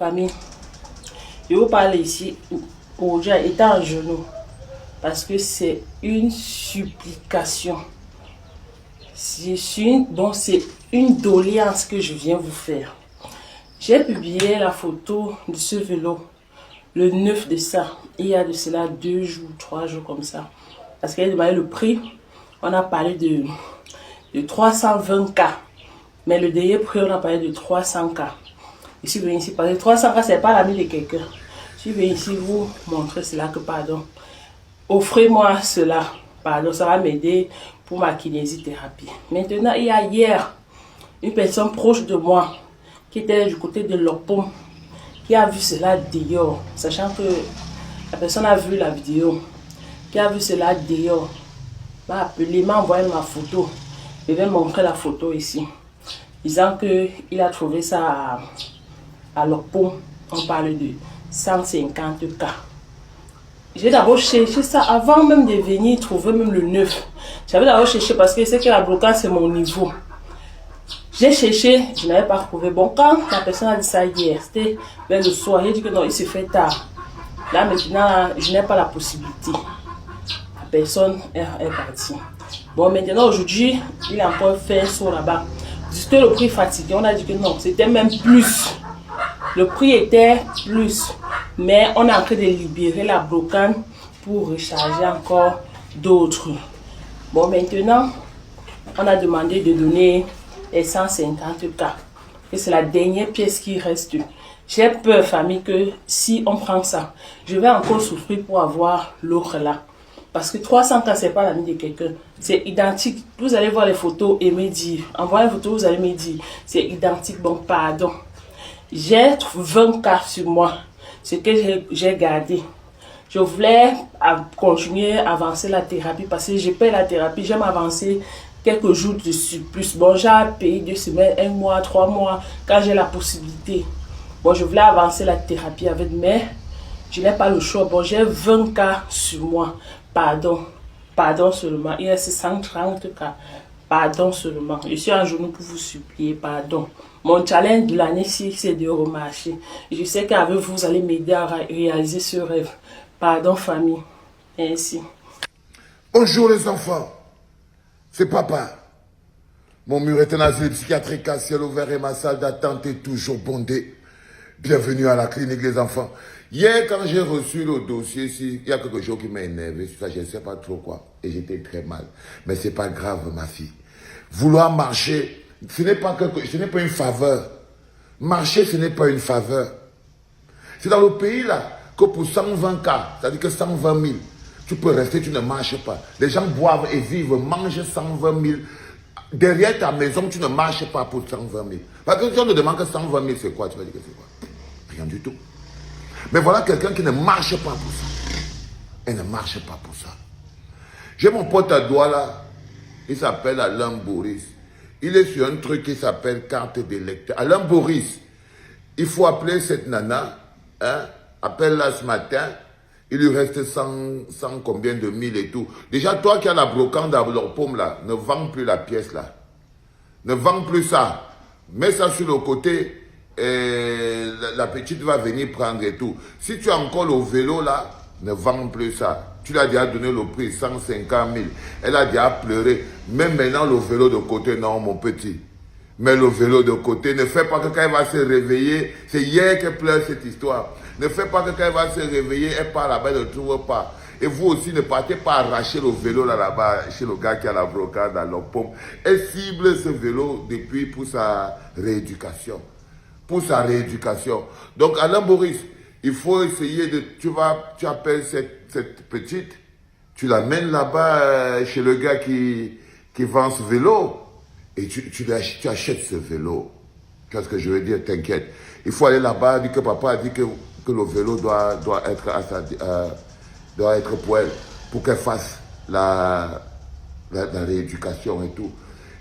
Famille, je vous parle ici aujourd'hui étant en genoux parce que c'est une supplication. Donc c'est une doléance que je viens vous faire. J'ai publié la photo de ce vélo le 9 de ça. Il y a de cela 2 jours, 3 jours comme ça. Parce qu'il a demandé le prix. On a parlé de 320K. Mais le dernier prix, on a parlé de 300K. Je suis venu ici parce que 300K, c'est pas l'ami de quelqu'un. Je suis venu ici vous montrer cela que, pardon, offrez-moi cela. Pardon, ça va m'aider pour ma kinésithérapie. Maintenant, il y a hier une personne proche de moi qui était du côté de l'Opom qui a vu cela dehors, sachant que la personne a vu la vidéo, qui a vu cela dehors, m'a appelé, m'a envoyé ma photo. Je vais montrer la photo ici, disant qu'il a trouvé ça à l'Opom. On parle de 150K. J'ai d'abord cherché ça avant même de venir trouver même le 9. J'avais d'abord cherché parce que c'est que la blocage c'est mon niveau. J'ai cherché, je n'avais pas trouvé. Bon, quand la personne a dit ça hier, c'était vers le soir, j'ai dit que non, il se fait tard. Là maintenant, je n'ai pas la possibilité. La personne est partie. Bon, maintenant aujourd'hui, il a encore fait un saut là-bas. Juste le prix fatigué, on a dit que non, c'était même plus. Le prix était plus. Mais on est en train de libérer la blocane pour recharger encore d'autres. Bon, maintenant, on a demandé de donner les 150K. Et c'est la dernière pièce qui reste. J'ai peur, famille, que si on prend ça, je vais encore souffrir pour avoir l'autre là. Parce que 300K, c'est pas l'ami de quelqu'un. C'est identique. Vous allez voir les photos et me dire. Envoyez les photos, vous allez me dire. C'est identique. Bon, pardon. J'ai 20K sur moi. Ce que j'ai gardé. Je voulais continuer à avancer la thérapie parce que je paye la thérapie. J'aime avancer quelques jours de surplus. Bon, j'ai payé 2 semaines, 1 mois, 3 mois quand j'ai la possibilité. Bon, je voulais avancer la thérapie avec, mais je n'ai pas le choix. Bon, j'ai 20K sur moi. Pardon. Pardon seulement. Il reste 130K. Pardon seulement. Je suis en genoux pour vous supplier. Pardon. Mon challenge de l'année, c'est de remarcher. Je sais qu'avec vous, vous allez m'aider à réaliser ce rêve. Pardon, famille. Merci. Bonjour les enfants. C'est papa. Mon mur est un asile psychiatrique à ciel ouvert et ma salle d'attente est toujours bondée. Bienvenue à la clinique des enfants. Hier, quand j'ai reçu le dossier, il y a quelque chose qui m'a énervé sur ça, je ne sais pas trop quoi. Et j'étais très mal. Mais ce n'est pas grave, ma fille. Vouloir marcher, ce n'est pas une faveur. Marcher, ce n'est pas une faveur. C'est dans le pays là que pour 120K, c'est-à-dire que 120 000, tu peux rester, tu ne marches pas. Les gens boivent et vivent, mangent 120 000. Derrière ta maison, tu ne marches pas pour 120 000. Parce que si on te demande que 120 000, c'est quoi? Tu vas dire que c'est quoi? Rien du tout. Mais voilà quelqu'un qui ne marche pas pour ça. Elle ne marche pas pour ça. J'ai mon pote à Douala, il s'appelle Alain Boris. Il est sur un truc qui s'appelle carte d'électeur. Alain Boris, il faut appeler cette nana, hein? Appelle-la ce matin. Il lui reste 100 combien de mille et tout. Déjà, toi qui as la brocante dans leur paume là, ne vends plus la pièce là. Ne vends plus ça. Mets ça sur le côté et la petite va venir prendre et tout. Si tu as encore le vélo là, ne vends plus ça. Tu l'as déjà donné le prix, 150 000. Elle a déjà pleuré. Mets maintenant le vélo de côté, non mon petit. Mets le vélo de côté. Ne fais pas que quand elle va se réveiller, c'est hier qu'elle pleure cette histoire. Ne fais pas que quand elle va se réveiller, elle part là-bas, elle ne trouve pas. Et vous aussi, ne partez pas arracher le vélo là-bas, chez le gars qui a la brocade dans leur pomme. Elle cible ce vélo depuis pour sa rééducation. Pour sa rééducation. Donc, Alain Boris, il faut essayer de... Tu appelles cette petite, tu l'amènes là-bas chez le gars qui vend ce vélo. Et tu achètes ce vélo. Qu'est-ce que je veux dire? T'inquiète. Il faut aller là-bas, dire que papa a dit que le vélo doit être pour elle, pour qu'elle fasse la rééducation et tout.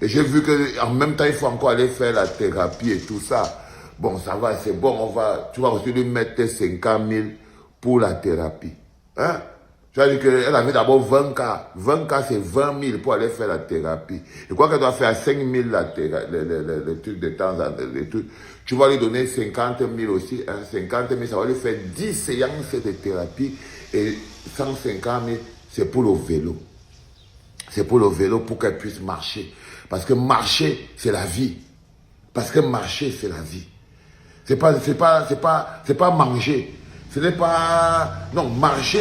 Et j'ai vu qu'en même temps, il faut encore aller faire la thérapie et tout ça. Bon, ça va, c'est bon, tu vas aussi lui mettre 50 000 pour la thérapie. Hein? C'est-à-dire qu'elle avait d'abord 20 cas. 20 cas, c'est 20 000 pour aller faire la thérapie. Je crois qu'elle doit faire 5 000 les trucs de temps, les trucs. Tu vas lui donner 50 000 aussi. Hein, 50 000, ça va lui faire 10 séances de thérapie. Et 150 000, c'est pour le vélo. C'est pour le vélo pour qu'elle puisse marcher. Parce que marcher, c'est la vie. Parce que marcher, c'est la vie. C'est pas manger. Ce n'est pas... Non, marcher,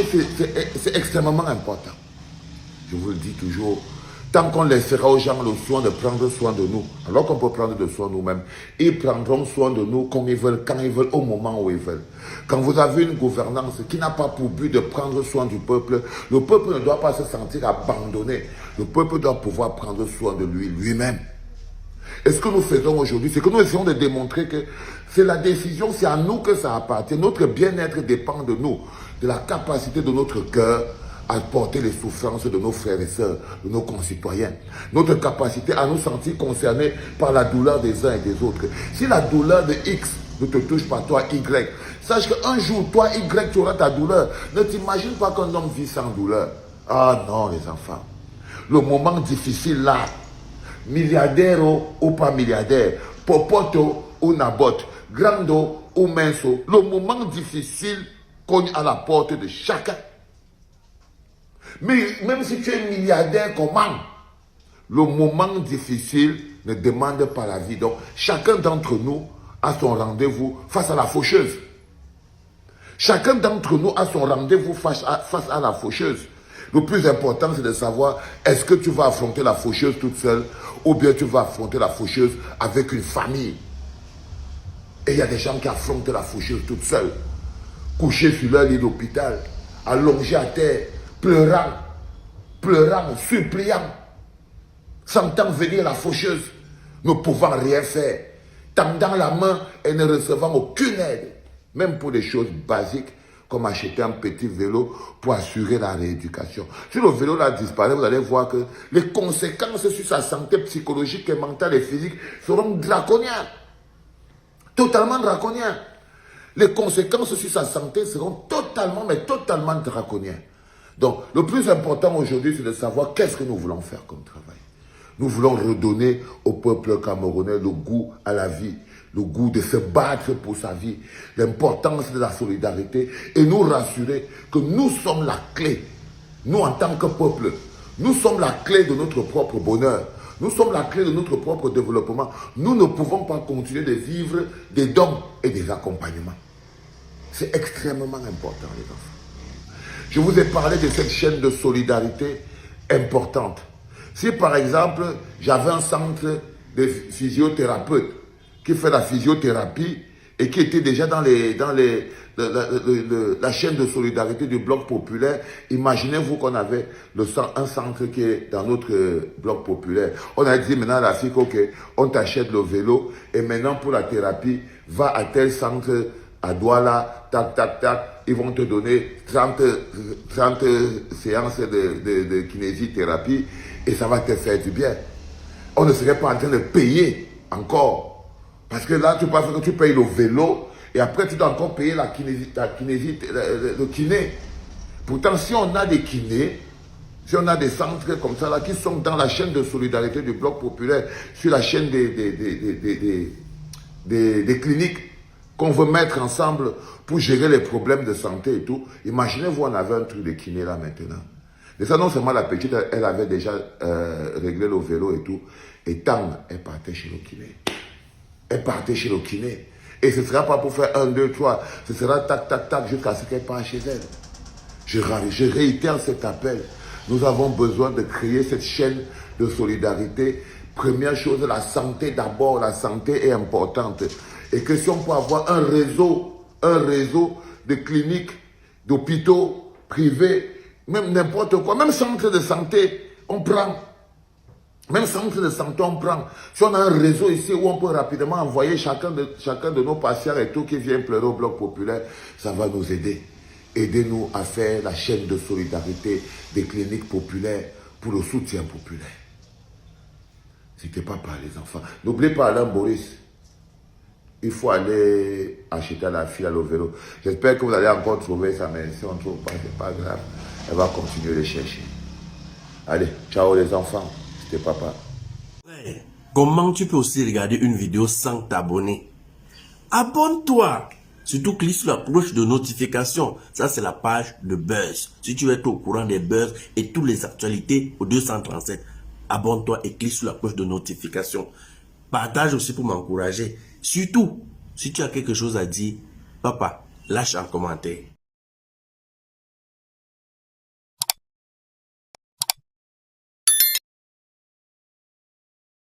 c'est extrêmement important. Je vous le dis toujours. Tant qu'on laissera aux gens le soin de prendre soin de nous, alors qu'on peut prendre de soin nous-mêmes, ils prendront soin de nous comme ils veulent, quand ils veulent, au moment où ils veulent. Quand vous avez une gouvernance qui n'a pas pour but de prendre soin du peuple, le peuple ne doit pas se sentir abandonné. Le peuple doit pouvoir prendre soin de lui-même. Et ce que nous faisons aujourd'hui, c'est que nous essayons de démontrer que c'est la décision, c'est à nous que ça appartient. Notre bien-être dépend de nous, de la capacité de notre cœur à porter les souffrances de nos frères et sœurs, de nos concitoyens. Notre capacité à nous sentir concernés par la douleur des uns et des autres. Si la douleur de X ne te touche pas, toi Y, sache qu'un jour, toi Y, tu auras ta douleur. Ne t'imagine pas qu'un homme vit sans douleur. Ah non, les enfants. Le moment difficile là, milliardaire ou pas milliardaire, popoto ou nabote, grando ou minso, le moment difficile cogne à la porte de chacun. Mais même si tu es milliardaire, comment? Le moment difficile ne demande pas la vie. Donc, chacun d'entre nous a son rendez-vous face à la faucheuse. Chacun d'entre nous a son rendez-vous face à la faucheuse. Le plus important, c'est de savoir, est-ce que tu vas affronter la faucheuse toute seule ou bien tu vas affronter la faucheuse avec une famille. Et il y a des gens qui affrontent la faucheuse toute seule, couchés sur leur lit d'hôpital, allongés à terre, pleurant, suppliant, sentant venir la faucheuse, ne pouvant rien faire, tendant la main et ne recevant aucune aide, même pour des choses basiques, comme acheter un petit vélo pour assurer la rééducation. Si le vélo là disparaît, vous allez voir que les conséquences sur sa santé psychologique et mentale et physique seront draconiennes. Totalement draconiennes. Les conséquences sur sa santé seront totalement draconiennes. Donc, le plus important aujourd'hui, c'est de savoir qu'est-ce que nous voulons faire comme travail. Nous voulons redonner au peuple camerounais le goût à la vie, le goût de se battre pour sa vie, l'importance de la solidarité et nous rassurer que nous sommes la clé. Nous, en tant que peuple, nous sommes la clé de notre propre bonheur. Nous sommes la clé de notre propre développement. Nous ne pouvons pas continuer de vivre des dons et des accompagnements. C'est extrêmement important, les enfants. Je vous ai parlé de cette chaîne de solidarité importante. Si par exemple, j'avais un centre de physiothérapeutes qui fait la physiothérapie et qui était déjà dans la chaîne de solidarité du bloc populaire, imaginez-vous qu'on avait un centre qui est dans notre bloc populaire. On a dit maintenant à la fille, ok, on t'achète le vélo et maintenant pour la thérapie, va à tel centre à Douala, tac, tac, tac, ils vont te donner 30 séances de kinésithérapie et ça va te faire du bien. On ne serait pas en train de payer encore. Parce que là, tu peux faire que tu payes le vélo et après tu dois encore payer le kiné. Pourtant, si on a des kinés, si on a des centres comme ça là qui sont dans la chaîne de solidarité du bloc populaire, sur la chaîne des cliniques qu'on veut mettre ensemble pour gérer les problèmes de santé et tout, imaginez-vous, on avait un truc de kiné là maintenant. Et ça, non seulement la petite, elle avait déjà réglé le vélo et tout, et tant, elle partait chez le kiné. Elle partait chez le kiné. Et ce ne sera pas pour faire 1, 2, 3. Ce sera tac, tac, tac, jusqu'à ce qu'elle parte chez elle. Je réitère cet appel. Nous avons besoin de créer cette chaîne de solidarité. Première chose, la santé d'abord. La santé est importante. Et que si on peut avoir un réseau de cliniques, d'hôpitaux privés, même n'importe quoi, même centre de santé, on prend. Même centre de santé, on prend. Si on a un réseau ici où on peut rapidement envoyer chacun de nos patients et tout qui vient pleurer au bloc populaire, ça va nous aider. Aidez-nous à faire la chaîne de solidarité des cliniques populaires pour le soutien populaire. N'hésitez pas par les enfants. N'oubliez pas Alain Boris. il faut aller acheter à la fille au vélo. J'espère que vous allez encore trouver ça, mais si on ne trouve pas, c'est pas grave. Elle va continuer de chercher. Allez, ciao les enfants, c'était papa. Ouais. Comment tu peux aussi regarder une vidéo sans t'abonner? Abonne-toi! Surtout clique sur la cloche de notification. Ça, c'est la page de Buzz. Si tu veux être au courant des buzz et toutes les actualités au 237, abonne-toi et clique sur la cloche de notification. Partage aussi pour m'encourager. Surtout, si tu as quelque chose à dire, papa, lâche un commentaire.